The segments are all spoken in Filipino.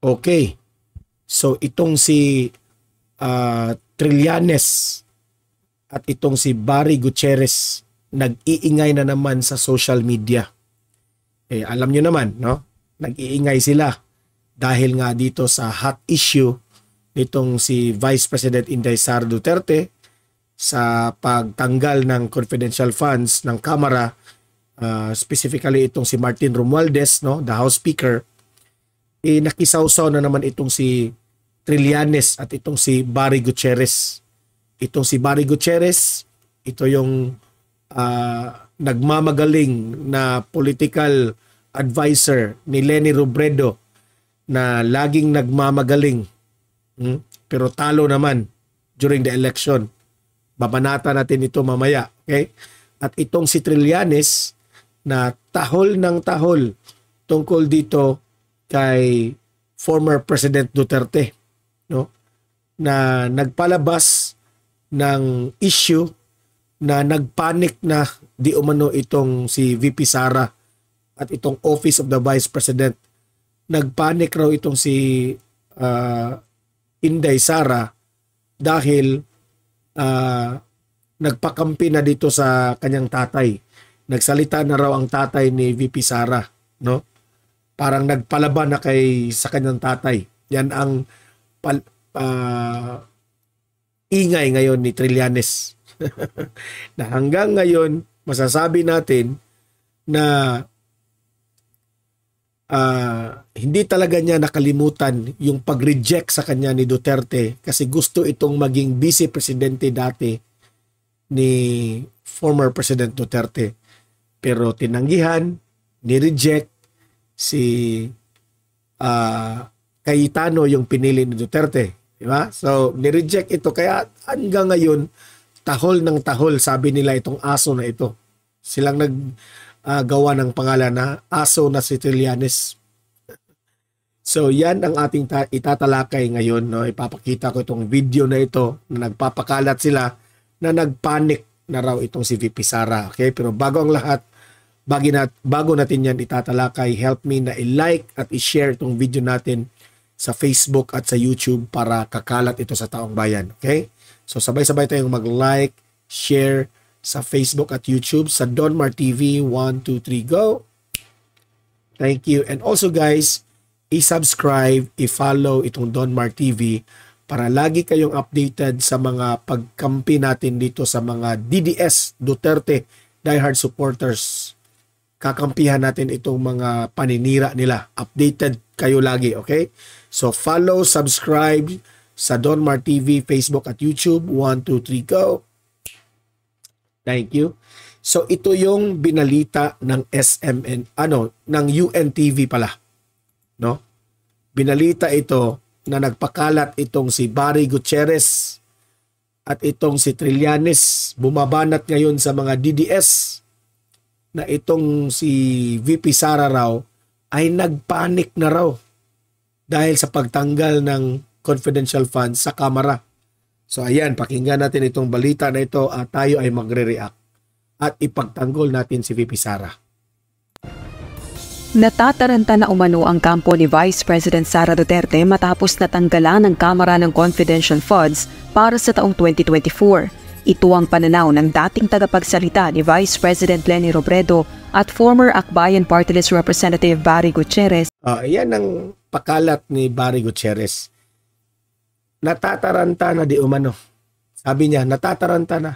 Okay. So itong si Trillanes at itong si Barry Gutierrez nag-iingay na naman sa social media. Alam nyo naman, no? Nag-iingay sila dahil nga dito sa hot issue nitong si Vice President Inday Sara Duterte sa pagtanggal ng confidential funds ng Kamara, specifically itong si Martin Romualdez, no, the House Speaker. Nakisawsaw na naman itong si Trillanes at itong si Barry Gutierrez. Itong si Barry Gutierrez, ito yung nagmamagaling na political advisor ni Leni Robredo na laging nagmamagaling pero talo naman during the election. Babanata natin ito mamaya. Okay? At itong si Trillanes na tahol ng tahol tungkol dito kay former President Duterte, no? Na nagpalabas ng issue na nagpanic na di umano itong si VP Sara at itong Office of the Vice President. Nagpanic raw itong si Inday Sara dahil nagpakampi na dito sa kanyang tatay. Nagsalita na raw ang tatay ni VP Sara, no? Parang nagpalaban na sa kanyang tatay. Yan ang ingay ngayon ni Trillanes. Na hanggang ngayon, masasabi natin na hindi talaga niya nakalimutan yung pag-reject sa kanya ni Duterte kasi gusto itong maging vice presidente dati ni former President Duterte. Pero tinanggihan, ni-reject si Cayetano yung pinili ni Duterte. Diba? So, ni-reject ito. Kaya hanggang ngayon, tahol ng tahol, sabi nila itong aso na ito. Silang gawa ng pangalan na aso na si Trillanes. So, yan ang ating itatalakay ngayon. No? Ipapakita ko itong video na ito na nagpapakalat sila na nagpanic na raw itong si VP Sara. Okay? Pero bago ang lahat, bago natin yan itatalakay, help me na i-like at i-share itong video natin sa Facebook at sa YouTube para kakalat ito sa taong bayan. Okay? So sabay-sabay tayong mag-like, share sa Facebook at YouTube sa Donmar TV. 1, 2, 3, go! Thank you. And also guys, i-subscribe, i-follow itong Donmar TV para lagi kayong updated sa mga pagkampi natin dito sa mga DDS, Duterte, diehard supporters. Kakampihan natin itong mga paninira nila. Updated kayo lagi, okay? So follow, subscribe sa Donmar TV, Facebook at YouTube. 1, 2, 3, go! Thank you. So ito yung binalita ng SMN, ng UNTV pala, no? Binalita ito na nagpakalat itong si Barry Gutierrez at itong si Trillanes. Bumabanat ngayon sa mga DDS na itong si VP Sara raw ay nagpanic na raw dahil sa pagtanggal ng confidential funds sa Kamara. So ayan, pakinggan natin itong balita na ito at tayo ay magre-react at ipagtanggol natin si VP Sara. Natataranta na umano ang kampo ni Vice President Sara Duterte matapos natanggalan ng Kamara ng confidential funds para sa taong 2024. Ito ang pananaw ng dating tagapagsalita ni Vice President Leni Robredo at former Akbayan Party List Representative Barry Gutierrez. Yan ang pakalat ni Barry Gutierrez. Natataranta na di umano. Sabi niya, natataranta na.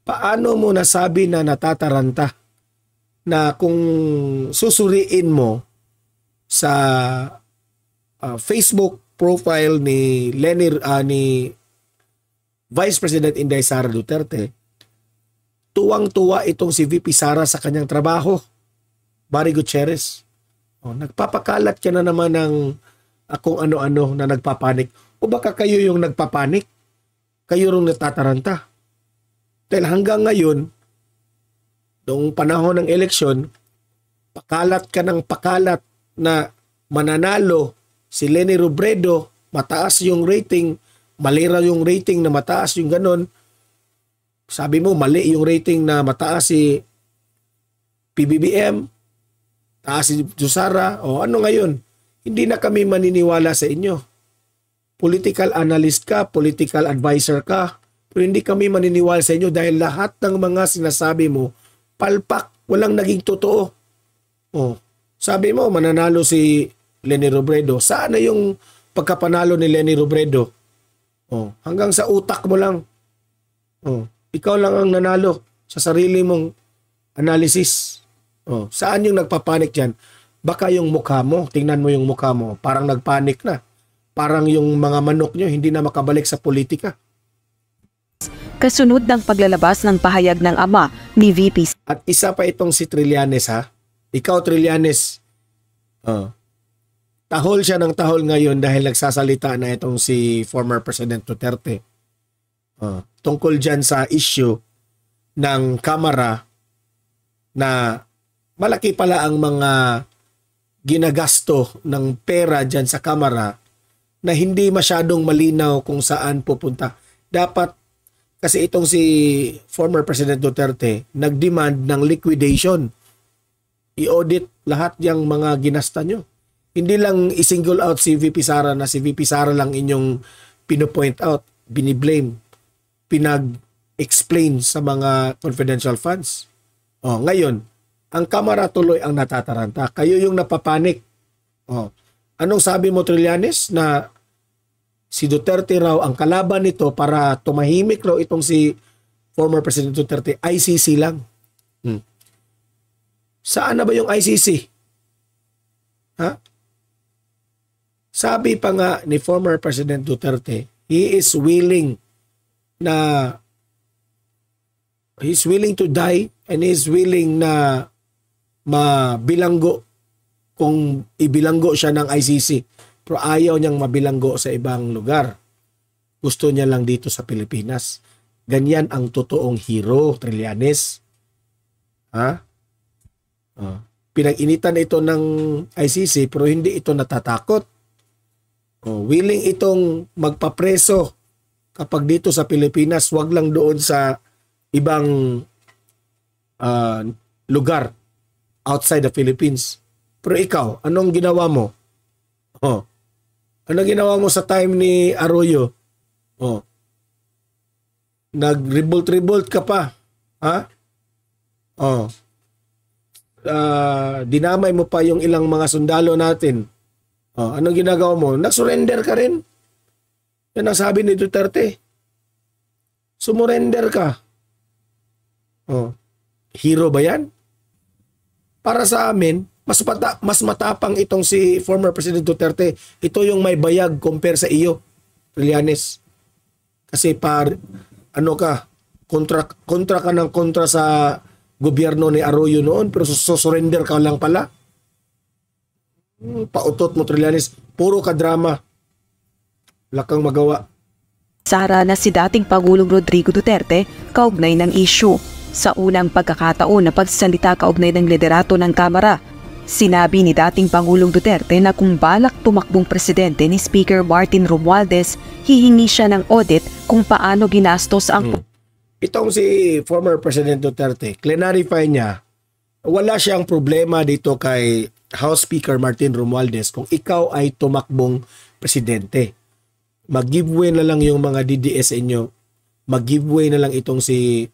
Paano mo nasabi na natataranta? Na kung susuriin mo sa Facebook profile ni ni Vice President Inday Sara Duterte, tuwang-tuwa itong si VP Sara sa kanyang trabaho, Barry Gutierrez. Nagpapakalat ka na naman ng kung ano-ano na nagpapanik. O baka kayo yung nagpapanik? Kayo rin natataranta. Dahil hanggang ngayon, noong panahon ng eleksyon, pakalat ka ng pakalat na mananalo si Leni Robredo, mataas yung rating, malira yung rating na mataas yung ganon. Sabi mo, mali yung rating na mataas si PBBM, taas si Sara, o ano ngayon? hindi na kami maniniwala sa inyo. Political analyst ka, political advisor ka, pero hindi kami maniniwala sa inyo dahil lahat ng mga sinasabi mo, palpak, walang naging totoo. Oh, sabi mo, mananalo si Leni Robredo. Saan na yung pagkapanalo ni Leni Robredo? Oh, hanggang sa utak mo lang. Oh, ikaw lang ang nanalo sa sarili mong analysis. Oh, saan yung nagpapanik dyan? Baka yung mukha mo, tingnan mo yung mukha mo, parang nagpanik na. Parang yung mga manok nyo hindi na makabalik sa politika. Kasunod ng paglalabas ng pahayag ng ama ni VP. At isa pa itong si Trillanes ha. Ikaw Trillanes, tahol siya ng tahol ngayon dahil nagsasalita na itong si former President Duterte. Tungkol dyan sa issue ng Kamara na malaki pala ang mga ginagasto ng pera dyan sa Kamara na hindi masyadong malinaw kung saan pupunta. Dapat kasi itong si former President Duterte nag-demand ng liquidation. I-audit lahat yung mga ginasta nyo. Hindi lang i-single out si VP Sara na si VP Sara lang inyong pinopoint out, biniblame, pinag-explain sa mga confidential funds. Ngayon, ang Kamara tuloy ang natataranta. Kayo yung napapanik. Anong sabi mo Trillanes na si Duterte raw ang kalaban nito para tumahimik raw itong si former President Duterte, ICC lang. Saan na ba yung ICC? Ha? Sabi pa nga ni former President Duterte, he's willing to die and he's willing na mabilanggo kung ibilanggo siya ng ICC. Pero ayaw niyang mabilanggo sa ibang lugar. Gusto niya lang dito sa Pilipinas. Ganyan ang totoong hero, Trillanes. Ha? Pinag-initan ito ng ICC pero hindi ito natatakot. Willing itong magpapreso kapag dito sa Pilipinas, wag lang doon sa ibang lugar outside the Philippines. Pero ikaw, anong ginawa mo? Ano ginawa mo sa time ni Arroyo? Nag-revolt ka pa. Ha? Dinamay mo pa yung ilang mga sundalo natin. Anong ginagawa mo? Nag-surrender ka rin. Yan ang sabi ni Duterte. Sumurrender ka. Hero ba yan? Para sa amin, mas matapang itong si former President Duterte. Ito yung may bayag compare sa iyo, Trillanes. Kasi kontra ka ng kontra sa gobyerno ni Arroyo noon, pero surrender ka lang pala. Pautot mo, Trillanes. Puro ka drama. Wala kang magawa. Sara na si dating Pangulong Rodrigo Duterte kaugnay ng issue. Sa unang pagkakataon na pagsalita kaugnay ng liderato ng Kamara, sinabi ni dating Pangulong Duterte na kung balak tumakbong presidente ni Speaker Martin Romualdez, hihingi siya ng audit kung paano ginastos ang... Itong si former President Duterte, clarify niya, wala siyang problema dito kay House Speaker Martin Romualdez kung ikaw ay tumakbong presidente. Mag-giveaway na lang yung mga DDS inyo. Mag-giveaway na lang itong si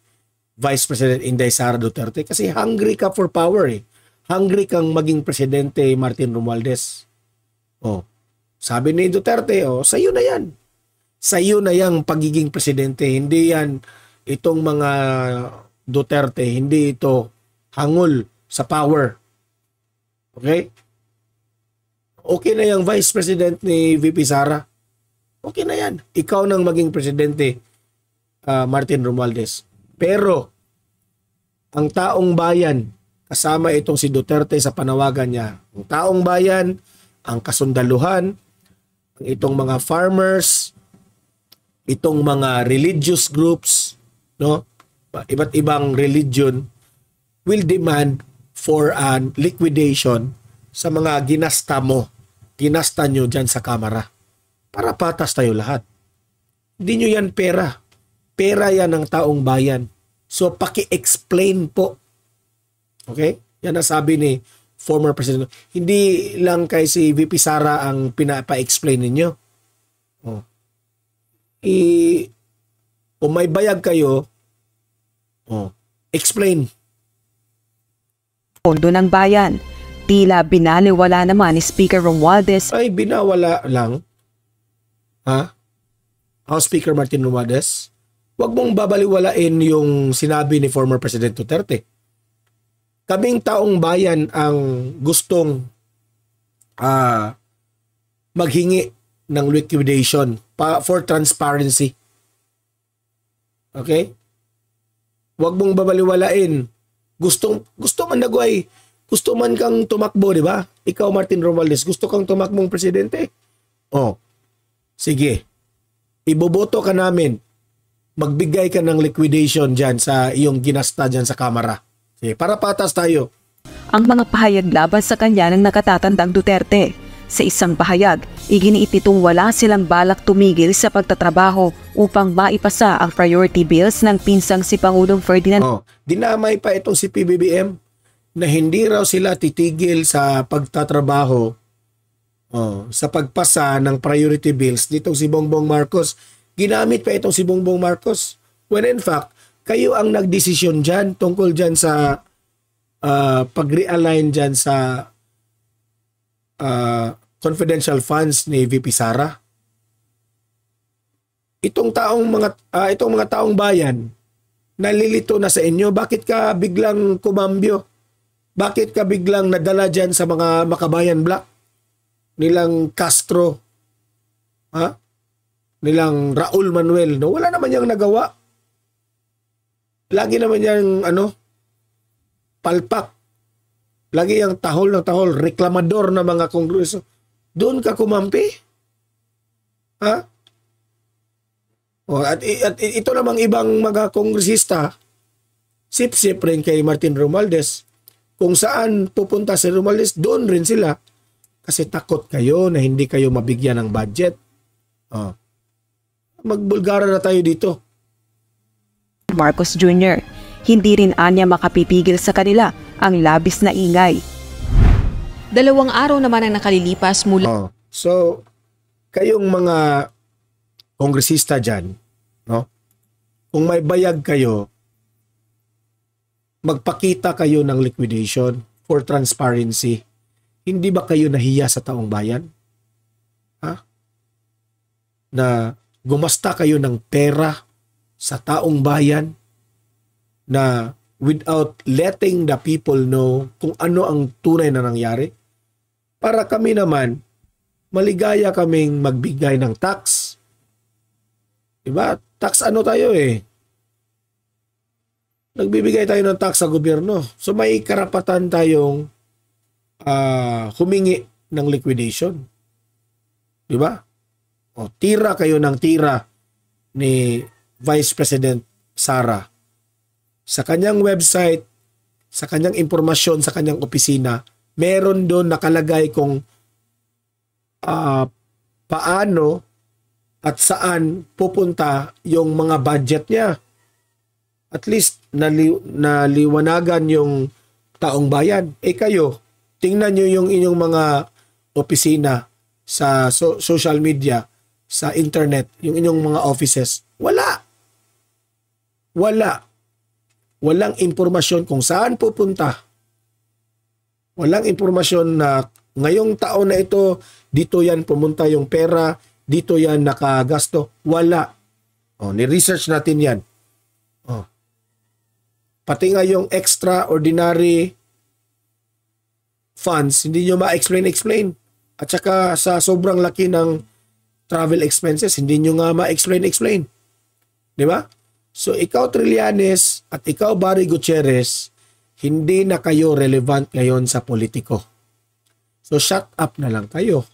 Vice President Inday Sara Duterte kasi hungry ka for power eh. Hungry kang maging presidente, Martin Romualdez. Sabi ni Duterte, sa'yo na yan. Sa'yo na yung pagiging presidente. Hindi yan itong mga Duterte, hindi ito hangul sa power. Okay? Okay na yung Vice President ni VP Sara. Okay na yan. Ikaw nang maging presidente, Martin Romualdez. Pero, ang taong bayan, kasama itong si Duterte sa panawagan niya, ang taong bayan, ang kasundaluhan, itong mga farmers, itong mga religious groups, no? Iba't ibang religion will demand for an liquidation sa mga ginasta nyo dyan sa Kamara. Para patas tayo lahat. Hindi nyo yan pera. Pera yan ng taong bayan. So, paki-explain po. Okay? Yan ang sabi ni former President. Hindi lang kay si VP Sara ang pinapa-explain ninyo. Oh. Kung may bayag kayo, explain. Pondo ng bayan. Tila binaliwala naman ni Speaker Romualdez. Ay, binawala lang. Ha? House Speaker Martin Romualdez, huwag mong babaliwalain yung sinabi ni former President Duterte. Kaming taong bayan ang gustong maghingi ng liquidation for transparency. Okay? Huwag mong babaliwalain. Gusto man nagway, gusto man kang tumakbo, di ba? Ikaw, Martin Romualdez, gusto kang tumakbong presidente? Sige. Iboboto ka namin. Magbigay ka ng liquidation dyan sa iyong ginasta dyan sa Kamara. Sige, para patas tayo. Ang mga pahayag laban sa kanya ng nakatatandang Duterte. Sa isang pahayag, iginiit nitong wala silang balak tumigil sa pagtatrabaho upang maipasa ang priority bills ng pinsang si Pangulong Ferdinand. Dinamay pa itong si PBBM na hindi raw sila titigil sa pagtatrabaho sa pagpasa ng priority bills nitong si Bongbong Marcos. Ginamit pa itong si Bongbong Marcos. When in fact, kayo ang nagdesisyon dyan tungkol dyan sa pag-realign dyan sa confidential funds ni VP Sara. Itong mga taong bayan nalilito na sa inyo. Bakit ka biglang kumambyo? Bakit ka biglang nadala dyan sa mga Makabayan Black? Nilang Castro, nilang Raul Manuel, no? Wala naman niyang nagawa. Lagi naman niyang palpak. Lagi yung tahol ng tahol, reklamador ng mga kongreso. Doon ka kumampi? At ito namang ibang mga kongresista, sip-sip rin kay Martin Romualdez. Kung saan pupunta si Romualdez, doon rin sila. Kasi takot kayo na hindi kayo mabigyan ng budget. Magbulgara na tayo dito. Marcos Jr. Hindi rin anya makapipigil sa kanila ang labis na ingay. 2 araw naman ang nakalilipas mula. So, kayong mga kongresista dyan, no? Kung may bayag kayo, magpakita kayo ng liquidation for transparency. Hindi ba kayo nahiya sa taong bayan? Na gumasta kayo ng pera sa taong bayan na without letting the people know kung ano ang tunay na nangyari? Para kami naman, maligaya kaming magbigay ng tax. Diba? Tax ano tayo eh? Nagbibigay tayo ng tax sa gobyerno. So may karapatan tayong humingi ng liquidation. Diba? Tira kayo ng tira ni Vice President Sara. Sa kanyang website, sa kanyang impormasyon, sa kanyang opisina, meron doon nakalagay kung paano at saan pupunta yung mga budget niya. At least naliwanagan yung taong bayan. Kayo, tingnan nyo yung inyong mga opisina sa social media, sa internet, yung inyong mga offices. Wala. Walang impormasyon kung saan pupunta. Walang impormasyon na ngayong taon na ito, dito yan pumunta yung pera, dito yan nakagasto. Wala. Ni-research natin yan. Pati nga yung extraordinary funds, hindi nyo ma-explain. At saka sa sobrang laki ng travel expenses, hindi nyo nga ma-explain. Di ba? So ikaw Trillanes at ikaw Barry Gutierrez, hindi na kayo relevant ngayon sa politiko. So shut up na lang kayo.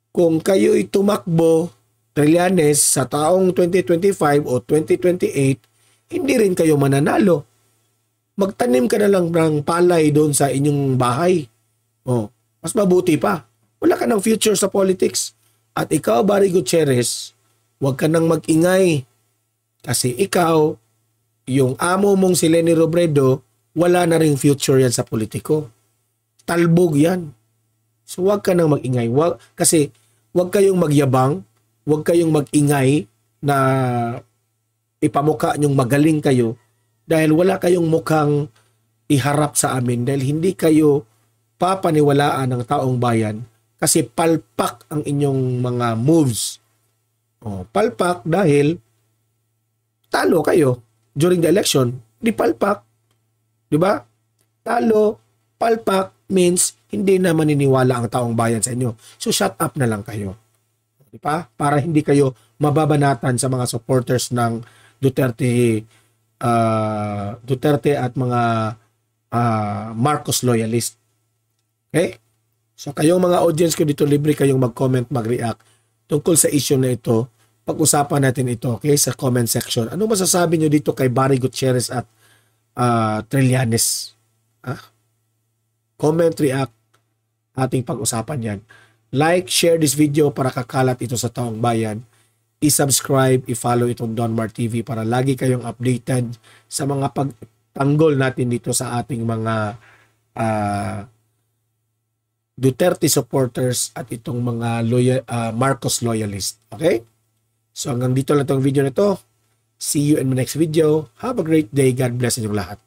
Kung kayo'y tumakbo, Trillanes, sa taong 2025 o 2028, hindi rin kayo mananalo. Magtanim ka na lang ng palay doon sa inyong bahay. Mas mabuti pa. Wala ka ng future sa politics. At ikaw, Barry Gutierrez, huwag ka nang mag-ingay. Kasi ikaw, yung amo mong si Leni Robredo, wala na ring future yan sa politiko. talbog yan. So wag ka nang mag-ingay. Kasi wag kayong magyabang, wag kayong mag-ingay na ipamukha nyong magaling kayo dahil wala kayong mukhang iharap sa amin dahil hindi kayo papaniwalaan ng taong bayan kasi palpak ang inyong mga moves. Palpak dahil talo kayo during the election, di palpak. Di ba? Talo, palpak means hindi na maniniwala ang taong bayan sa inyo. So shut up na lang kayo. Di ba? Para hindi kayo mababanatan sa mga supporters ng Duterte at mga Marcos loyalist. Okay? So kayong mga audience ko dito, libre kayong mag-comment, mag-react tungkol sa issue na ito. Pag-usapan natin ito, okay, sa comment section. Ano masasabi nyo dito kay Barry Gutierrez at Trillanes? Comment, react, ating pag-usapan yan. Like, share this video para kakalat ito sa taong bayan. I-subscribe, i-follow itong Donmar TV para lagi kayong updated sa mga pagtanggol natin dito sa ating mga Duterte supporters at itong mga Marcos loyalist. Okay? So hanggang dito lang itong video na ito. See you in my next video. Have a great day. God bless inyong lahat.